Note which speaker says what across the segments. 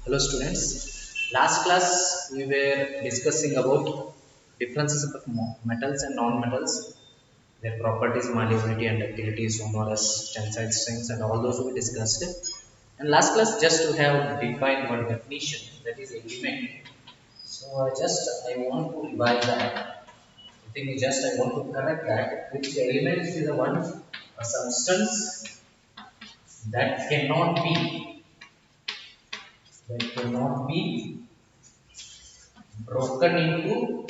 Speaker 1: Hello students. Last class we were discussing about differences of metals and non-metals, their properties, malleability and ductility, sonorous, tensile strengths and all those we discussed. And last class just to have defined one definition, that is element. So I want to revise that. I want to correct that, which element is the one, a substance that cannot be broken into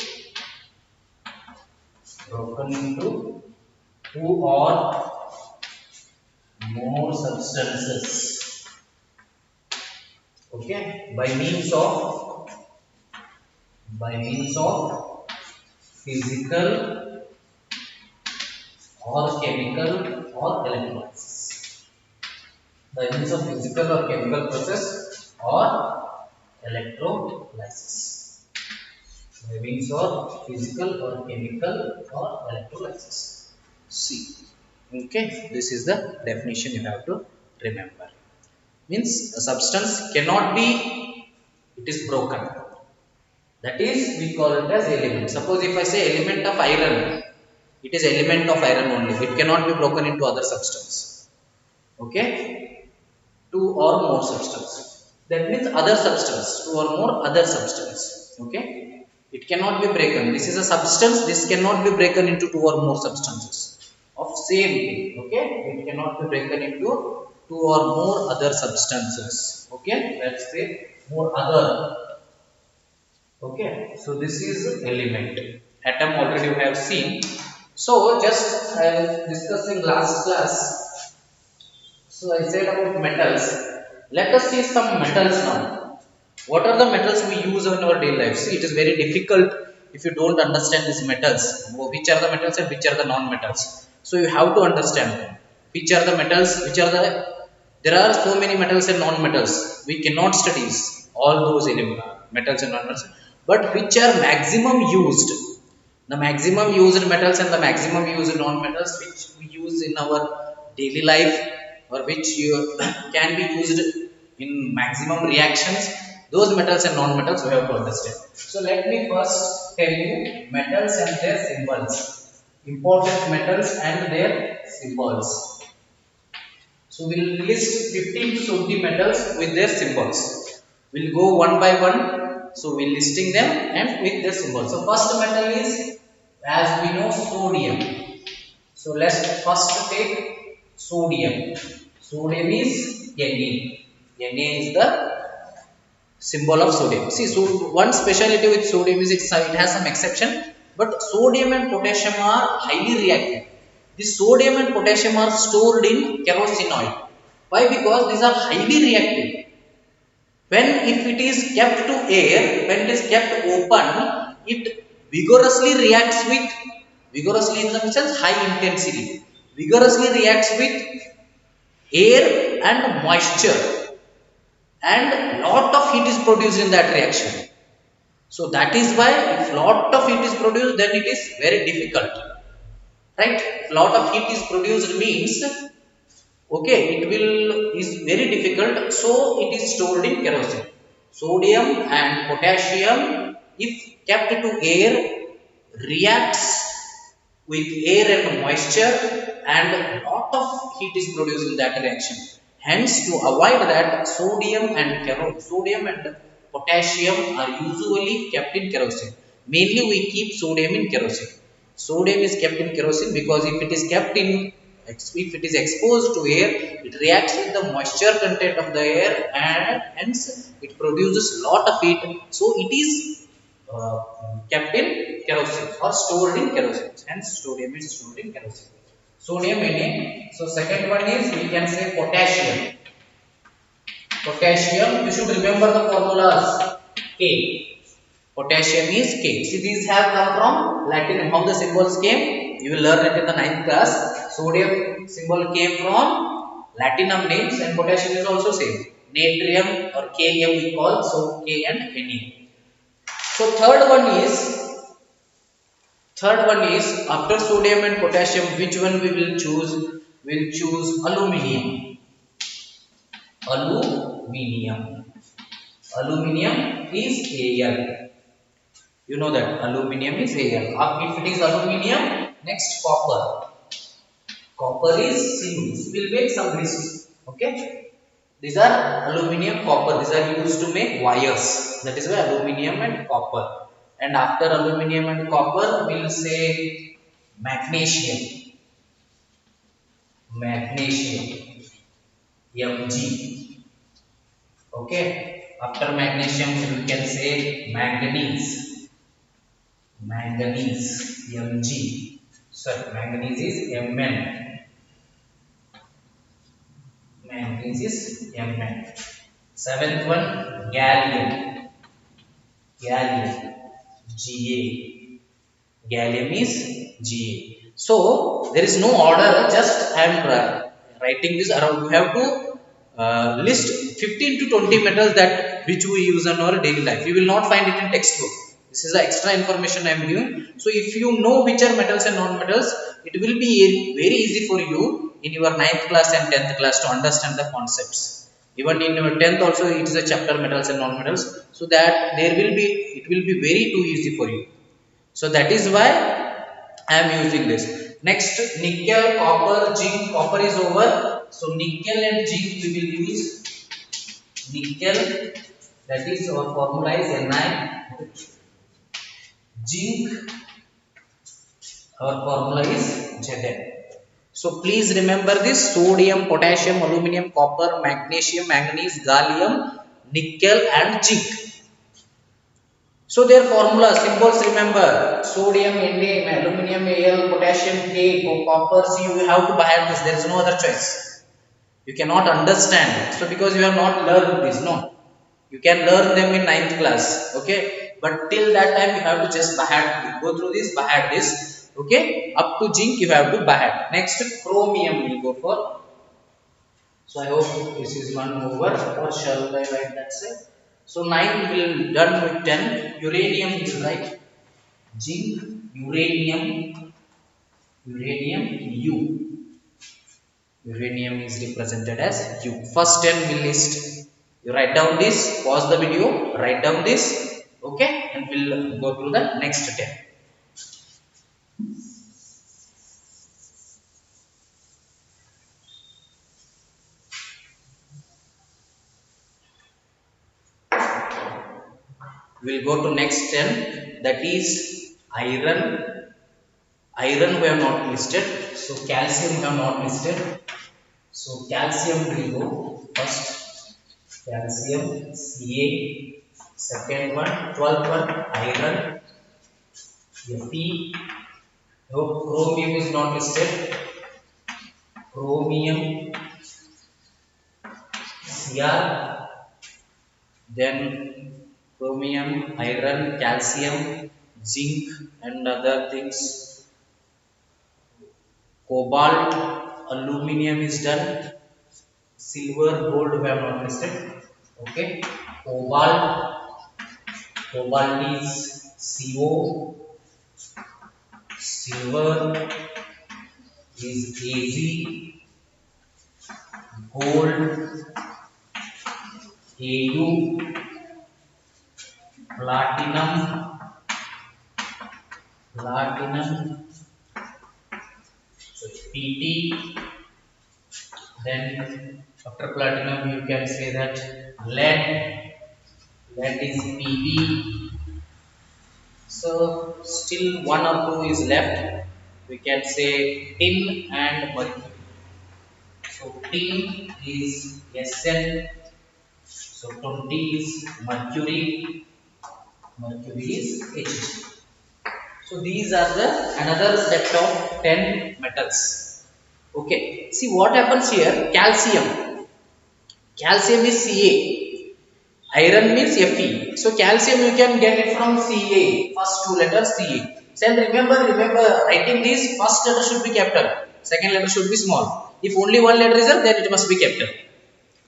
Speaker 1: two or more substances, okay, by means of physical or chemical or electrolysis, by means of physical or chemical process or electrolysis, by means of physical or chemical or electrolysis. See, okay, this is the definition you have to remember. Means a substance cannot be, it is broken, that is we call it as element. Suppose if I say element of iron, it is element of iron only, it cannot be broken into other substance, okay. Two or more substance, that means other substance, two or more other substance, okay. It cannot be broken, this is a substance, this cannot be broken into two or more substances of same thing, okay. It cannot be broken into two or more other substances, okay. Let's say more other, okay. So this is element. Atom already you have seen. So just I was discussing last class. So I said about metals. Let us see some metals now. What are the metals we use in our daily life? See, it is very difficult if you don't understand these metals. Which are the metals and which are the non-metals? So you have to understand them. Which are the metals? There are so many metals and non-metals. We cannot study all those metals and non-metals. But which are maximum used? The maximum used metals and the maximum used non-metals which we use in our daily life, or which can be used in maximum reactions, those metals and non-metals we have to understand. So let me first tell you metals and their symbols, important metals and their symbols. So we will list 15 to 20 metals with their symbols. We will go one by one. So we are listing them and with their symbols. So first metal is, as we know, sodium. So let's first take sodium. Sodium is Na. Na is the symbol of sodium. See, so one speciality with sodium is it has some exception, but sodium and potassium are highly reactive. This sodium and potassium are stored in kerosene oil. Why? Because these are highly reactive. When if it is kept to air, when it is kept open, it vigorously reacts with, vigorously in the sense high intensity, vigorously reacts with air and moisture, and lot of heat is produced in that reaction. So that is why if lot of heat is produced, then it is very difficult, right? If lot of heat is produced means, okay, it is very difficult. So it is stored in kerosene. Sodium and potassium, if kept to air, reacts with air and moisture, and lot of heat is produced in that reaction. Hence, to avoid that, sodium and potassium are usually kept in kerosene. Mainly we keep sodium in kerosene. Sodium is kept in kerosene because if it is kept in, if it is exposed to air, it reacts with the moisture content of the air and hence it produces lot of heat. So it is kept in kerosene or stored in kerosene. Hence sodium is stored in kerosene. Sodium Na. So second one is, we can say potassium. Potassium, you should remember the formulas. K. Potassium is K. See, these have come from Latin. How the symbols came? You will learn it in the 9th class. Sodium symbol came from Latinum names, and potassium is also same. Natrium or Kalium we call, so K and Na. So third one is after sodium and potassium, which one we will choose? We will choose aluminium. Aluminium. Aluminium is Al. You know that aluminium is Al. If it is aluminium, next copper. Copper is Cu. We'll make some lists. Okay. These are aluminium, copper. These are used to make wires. That is why aluminium and copper. And after aluminium and copper, we'll say magnesium. Magnesium. Mg. Okay. After magnesium, we can say manganese. Manganese. Mg. Sorry, manganese is Mn. Manganese is Mn. Seventh one, gallium. Gallium. Ga. Gallium is Ga. So there is no order. Just I am writing this around. You have to list 15 to 20 metals that which we use in our daily life. You will not find it in textbook. This is the extra information I am giving. So if you know which are metals and non-metals, it will be very easy for you in your 9th class and 10th class to understand the concepts. Even in your 10th also it is a chapter metals and non-metals. So that it will be very too easy for you. So that is why I am using this. Next, nickel, copper, zinc. Copper is over. So nickel and zinc we will use. Nickel, that is our formula is Ni. Zinc, our formula is Zn. So please remember this: sodium, potassium, aluminum, copper, magnesium, manganese, gallium, nickel and zinc. So their formula symbols remember: sodium Na, aluminum Al, potassium K, copper C. You have to buy this. There is no other choice. You cannot understand it. So because you have not learned this, no. You can learn them in 9th class. Okay. But till that time you have to just go through this, this. Okay. Up to zinc you have to Next, chromium we will go for. So I hope this is one over, or shall I write that side? So 9 will done with 10. Uranium is right. Zinc, uranium, U. Uranium is represented as U. First 10 will list. You write down this, pause the video, write down this, okay, and we'll go through the next 10. We'll go to next 10, that is iron. Iron we have not listed, so calcium we have not listed. So calcium will go first, calcium, Ca, second one, 12th one, iron, Fe. No, chromium is not listed, chromium, Cr, then chromium, iron, calcium, zinc and other things, cobalt, aluminium is done, silver, gold we have not listed, okay, cobalt is Co, silver is Ag, gold Au, platinum, so Pt. Then after platinum you can say that lead is Pb. So still one or two is left. We can say tin and mercury. So tin is Sn. So 20 is mercury. Mercury is Hg. So these are the another set of 10 metals. Okay. See what happens here. Calcium. Calcium is Ca. Iron means Fe. So calcium you can get it from Ca. First two letters Ca. So remember writing this, first letter should be capital, second letter should be small. If only one letter is there, then it must be capital.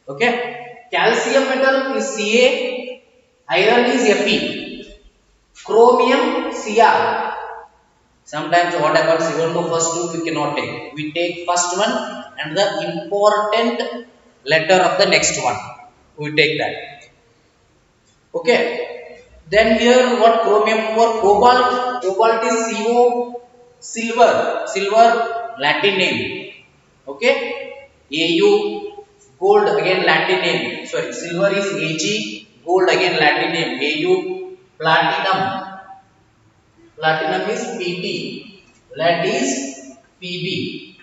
Speaker 1: Okay. Calcium metal is Ca. Iron is Fe. Chromium Cr. Sometimes what happens, even though first two we cannot take. We take first one and the important letter of the next one. We take that. Okay. Then here what chromium for cobalt? Cobalt is CO, silver, silver Latin name. Okay. AU, gold again Latin name. Sorry, silver is AG, gold again Latin name AU, platinum. Platinum is PP. Lead is PB.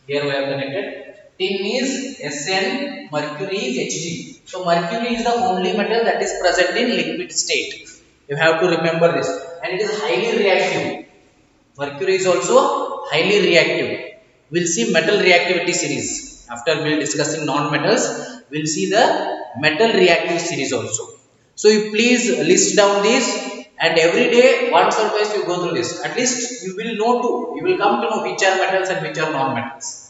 Speaker 1: Here we have connected. Tin is SN, mercury is Hg. So mercury is the only metal that is present in liquid state. You have to remember this. And it is highly reactive. Mercury is also highly reactive. We'll see metal reactivity series. After we'll discussing non-metals, we'll see the metal reactive series also. So you please list down these, and every day once or twice you go through this. At least you will know to, you will come to know which are metals and which are non-metals.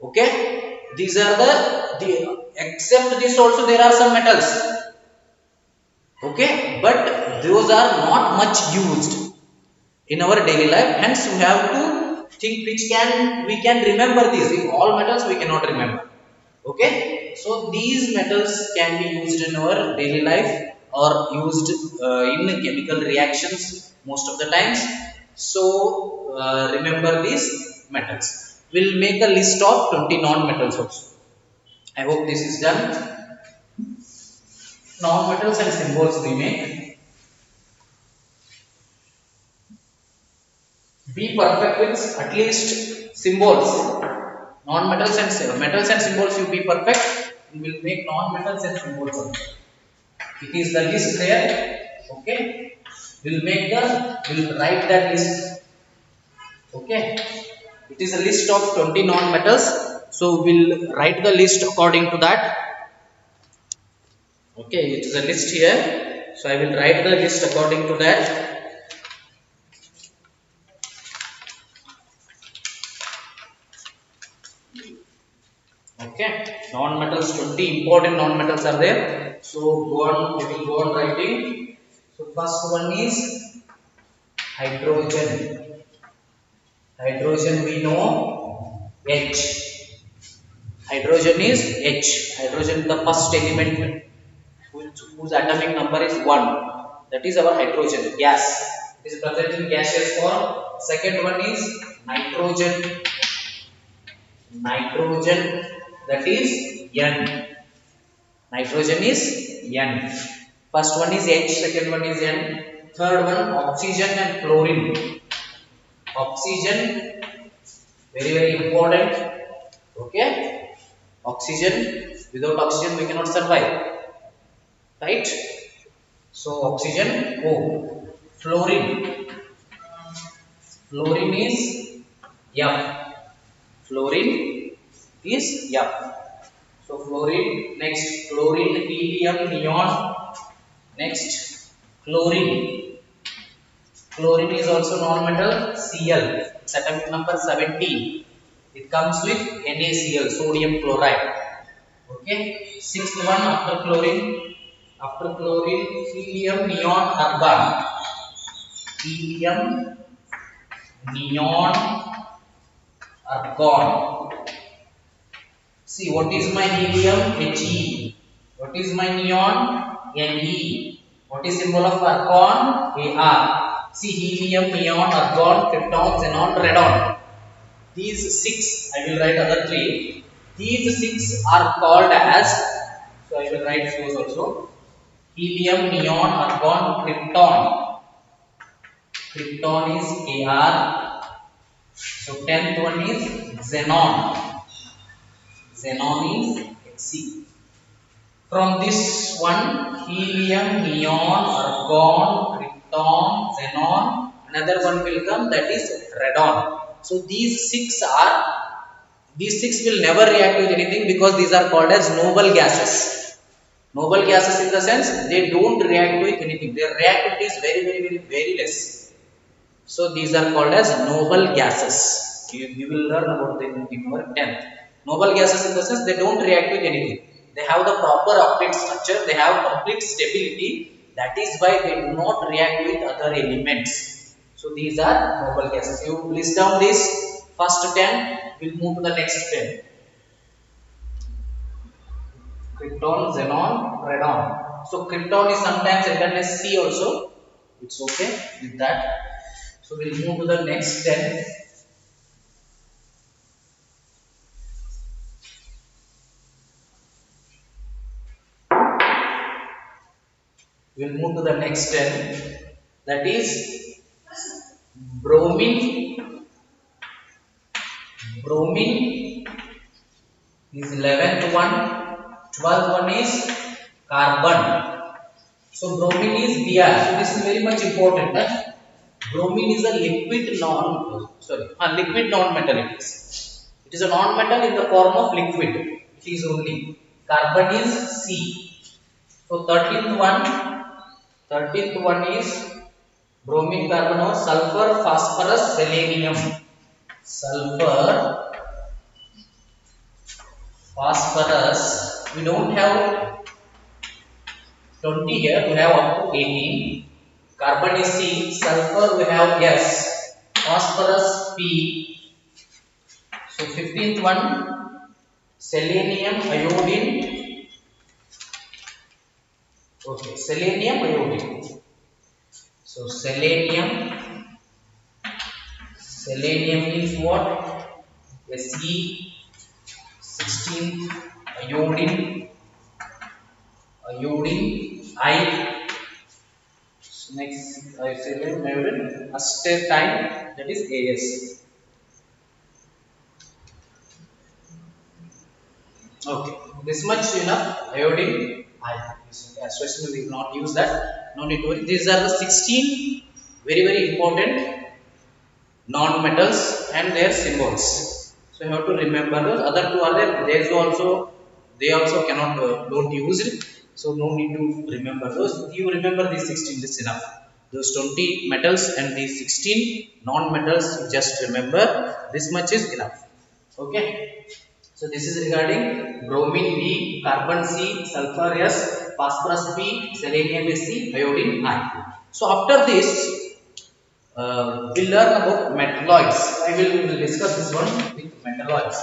Speaker 1: Okay, these are the except this also there are some metals. Okay, but those are not much used in our daily life. Hence, we have to think which we can remember these. If all metals we cannot remember. Okay, so these metals can be used in our daily life or used in chemical reactions most of the times. So remember these metals. We'll make a list of 20 non-metals also. I hope this is done. Non-metals and symbols we make. Be perfect with at least symbols. Non-metals and metals and symbols you be perfect. We will make non-metals and symbols also. It is the list there. Okay. We'll write that list. Okay. It is a list of 20 non-metals. So we'll write the list according to that. Okay, it is a list here. So I will write the list according to that. Okay, non-metals, 20 important non-metals are there. So we will go on writing. So first one is hydrogen. Hydrogen we know H. Hydrogen is H. Hydrogen is the first element whose atomic number is 1. That is our hydrogen gas. It is present in gaseous form. Second one is nitrogen. Nitrogen, that is N. Nitrogen is N. First one is H, second one is N. Third one oxygen and chlorine. Oxygen, very important. Okay. Oxygen, without oxygen we cannot survive. Right? So oxygen O. Fluorine. Fluorine is F. Fluorine is F. So fluorine, next chlorine, helium, neon. Next chlorine. Chlorine is also non-metal, Cl. Its atomic number 17. It comes with NaCl, sodium chloride. Okay. Sixth one after chlorine. After chlorine, helium, neon, argon. Helium, neon, argon. See, what is my helium? He. What is my neon? Ne. What is symbol of argon? Ar. See, helium, neon, argon, krypton, xenon, radon. These 6, I will write other 3. These 6 are called as, so I will write those also. Helium, neon, argon, krypton. Krypton is Ar. So 10th one is xenon. Xenon is Xc. From this one, helium, neon, argon, krypton, xenon, another one will come, that is radon. So these 6 will never react with anything because these are called as noble gases. Noble gases in the sense they don't react with anything. Their reactivity is very less. So these are called as noble gases. You will learn about them in your 10th. Noble gases in the sense they don't react with anything. They have the proper octet structure. They have complete stability. That is why they do not react with other elements. So these are noble gases. You list down this first 10. We'll move to the next 10. Krypton, xenon, radon. So krypton is sometimes written as C also. It's okay with that. So we'll move to the next 10. We'll move to the next 10. That is bromine. Bromine is 11th one. 12th one is carbon. So bromine is Br. So this is very much important. Bromine is a liquid non-metal. It is a non-metal in the form of liquid. It is only. Carbon is C. So 13th one is bromine, carbon, or sulfur, phosphorus, selenium. Sulfur, phosphorus. We don't have 20 here. We have up to 18. Carbon is C. Sulfur we have S. Phosphorus P. So 15th one, selenium, iodine. Okay, selenium, iodine. So selenium is what? Se. 16th, iodine I. So next I say iodine astatine, that is As. Okay, this much enough. Iodine I. Especially we will not use that. No need to worry. These are the 16 very important non-metals and their symbols. So you have to remember those. Other two are there. These also, they also cannot don't use it. So no need to remember those. You remember these 16. This is enough. Those 20 metals and these 16 non-metals. Just remember this much is enough. Okay. So this is regarding bromine B, carbon C, sulfur S, phosphorus P, selenium C, iodine I. So after this, we'll learn about metalloids. I will discuss this one with metalloids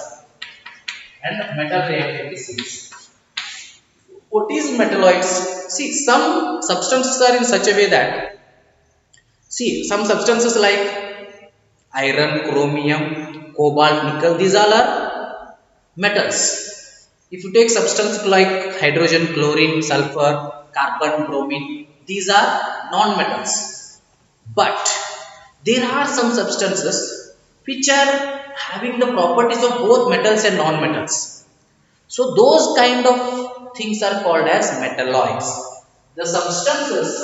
Speaker 1: and metal reactivity series. What is metalloids? See, some substances are in such a way that, see, some substances like iron, chromium, cobalt, nickel, these all are metals. If you take substances like hydrogen, chlorine, sulfur, carbon, bromine, these are non-metals. But there are some substances which are having the properties of both metals and non-metals. So those kind of things are called as metalloids. The substances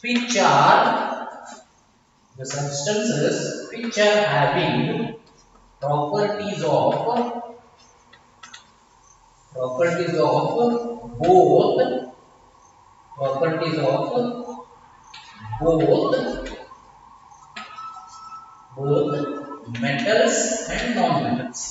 Speaker 1: which are having properties of both metals and non-metals.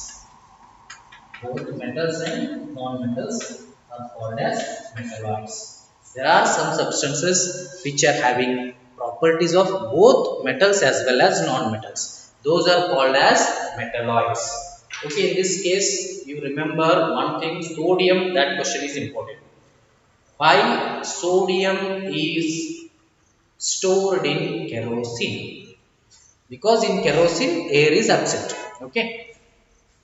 Speaker 1: Both metals and non-metals are called as metalloids. There are some substances which are having properties of both metals as well as non-metals. Those are called as metalloids. Okay, in this case, you remember one thing, sodium, that question is important. Why sodium is stored in kerosene? Because in kerosene air is absent. Okay,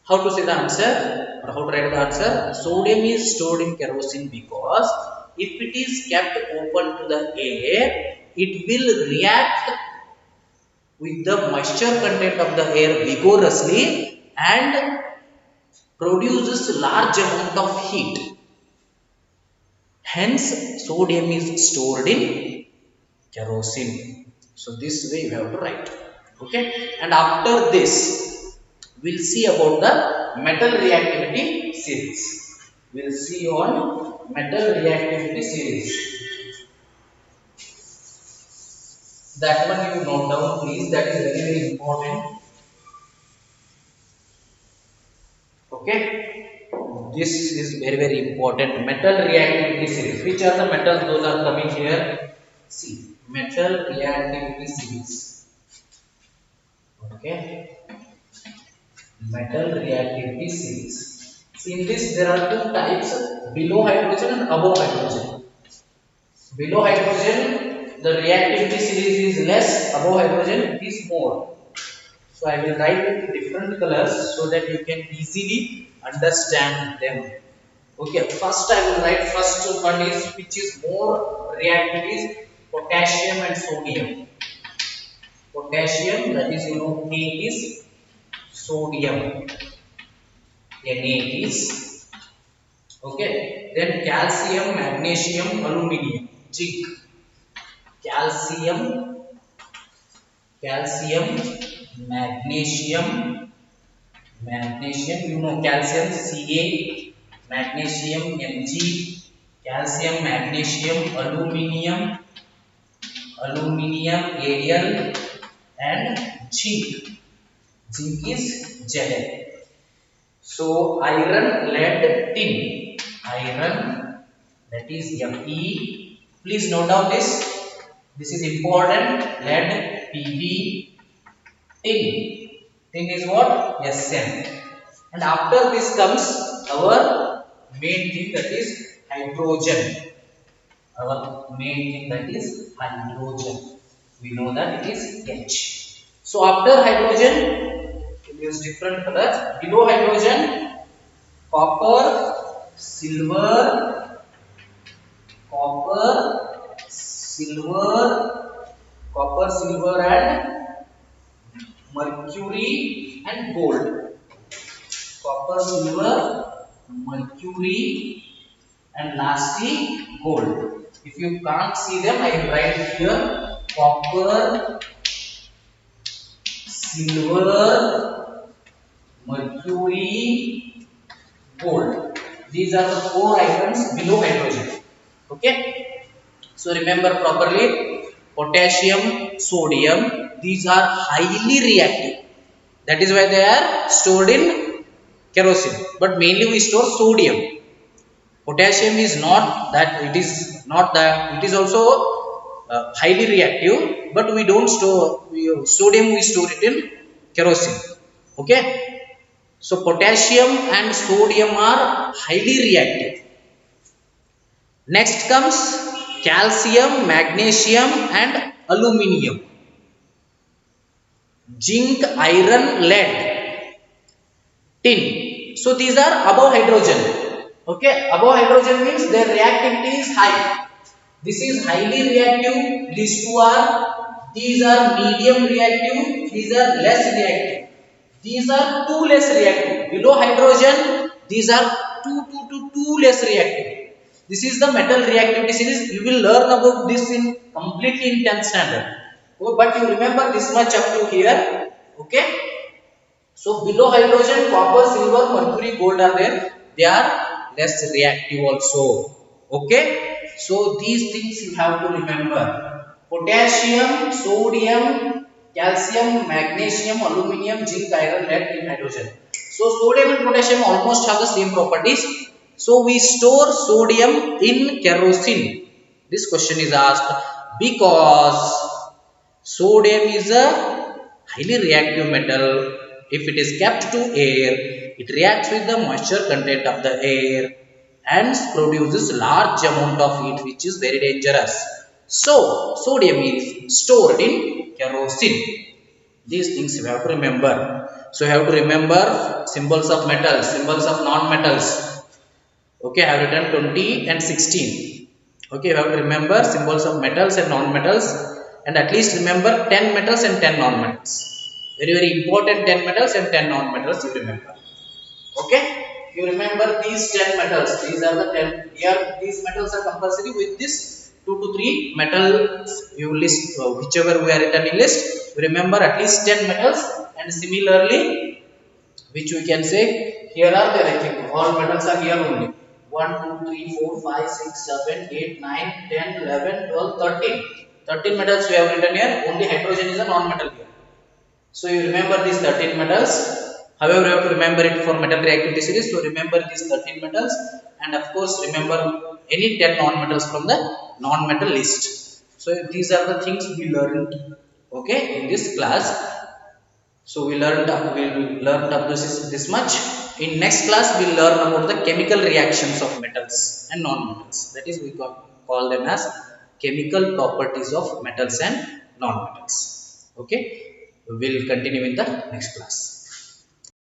Speaker 1: how to say the answer or how to write the answer? Sodium is stored in kerosene because if it is kept open to the air, it will react with the moisture content of the air vigorously and produces large amount of heat. Hence, sodium is stored in kerosene. So this way you have to write. Okay, and after this, we'll see about the metal reactivity series. We'll see on metal reactivity series. That one you note down, please. That is very important. Okay, this is very important. Metal reactivity series. Which are the metals? Those are coming here. See, metal reactivity series. Okay, metal reactivity series. In this there are two types, below hydrogen and above hydrogen. Below hydrogen the reactivity series is less, above hydrogen it is more. So I will write with different colors so that you can easily understand them. Okay, first I will write first one is which is more reactive is potassium and sodium. Potassium, that is Na is sodium. Na is okay. Then calcium, magnesium, aluminium, zinc. Calcium, magnesium, calcium Ca, magnesium Mg, calcium, magnesium, aluminium Al, and zinc. Zinc is Zn. So iron, lead, tin. Iron, that is Fe. Please note down this. This is important. Lead, Pb, tin. Tin is what? Sn. And after this comes our main thing, that is hydrogen. Our main thing, that is hydrogen. We know that it is H. So after hydrogen, we use different colors. Below hydrogen, copper, silver, and mercury and gold. Copper, silver, mercury, and lastly gold. If you can't see them, I will write here copper, silver, mercury, gold. These are the 4 items below hydrogen. Okay. So remember properly, potassium, sodium, these are highly reactive. That is why they are stored in kerosene. But mainly we store sodium. Potassium is not that, it is also highly reactive, but we don't store sodium, we store it in kerosene. Okay. So potassium and sodium are highly reactive. Next comes calcium, magnesium, and aluminium. Zinc, iron, lead, tin. So these are above hydrogen. Okay, above hydrogen means their reactivity is high. This is highly reactive. These are medium reactive. These are less reactive. These are 2 less reactive. Below hydrogen, these are 2 less reactive. This is the metal reactivity series. You will learn about this in completely in 10th standard. Oh, but you remember this much up to here. Okay. So below hydrogen, copper, silver, mercury, gold are there. They are less reactive also. Okay. So these things you have to remember. Potassium, sodium, calcium, magnesium, aluminium, zinc, iron, lead, tin, hydrogen. So sodium and potassium almost have the same properties. So we store sodium in kerosene. This question is asked because sodium is a highly reactive metal. If it is kept to air, it reacts with the moisture content of the air and produces large amount of heat, which is very dangerous. So sodium is stored in kerosene. These things you have to remember. So you have to remember symbols of metals, symbols of non-metals. Okay, I have written 20 and 16. Okay, you have to remember symbols of metals and non-metals, and at least remember 10 metals and 10 non-metals. Very important 10 metals and 10 non-metals you remember. Okay, you remember these 10 metals. These are the 10. Here these metals are compulsory. With this 2 to 3 metals you list, whichever we are written in list. You remember at least 10 metals, and similarly, which we can say here are there. I think all metals are here only. 1, 2, 3, 4, 5, 6, 7, 8, 9, 10, 11, 12, 13. 13 metals we have written here. Only hydrogen is a non-metal here. So you remember these 13 metals. However, you have to remember it for metal reactivity series. So remember these 13 metals, and of course remember any 10 non-metals from the non-metal list. So these are the things we learned, okay, in this class. So we learned up to this much. In next class we'll learn about the chemical reactions of metals and non-metals. That is, we call them as chemical properties of metals and non-metals. Okay, we'll continue in the next class.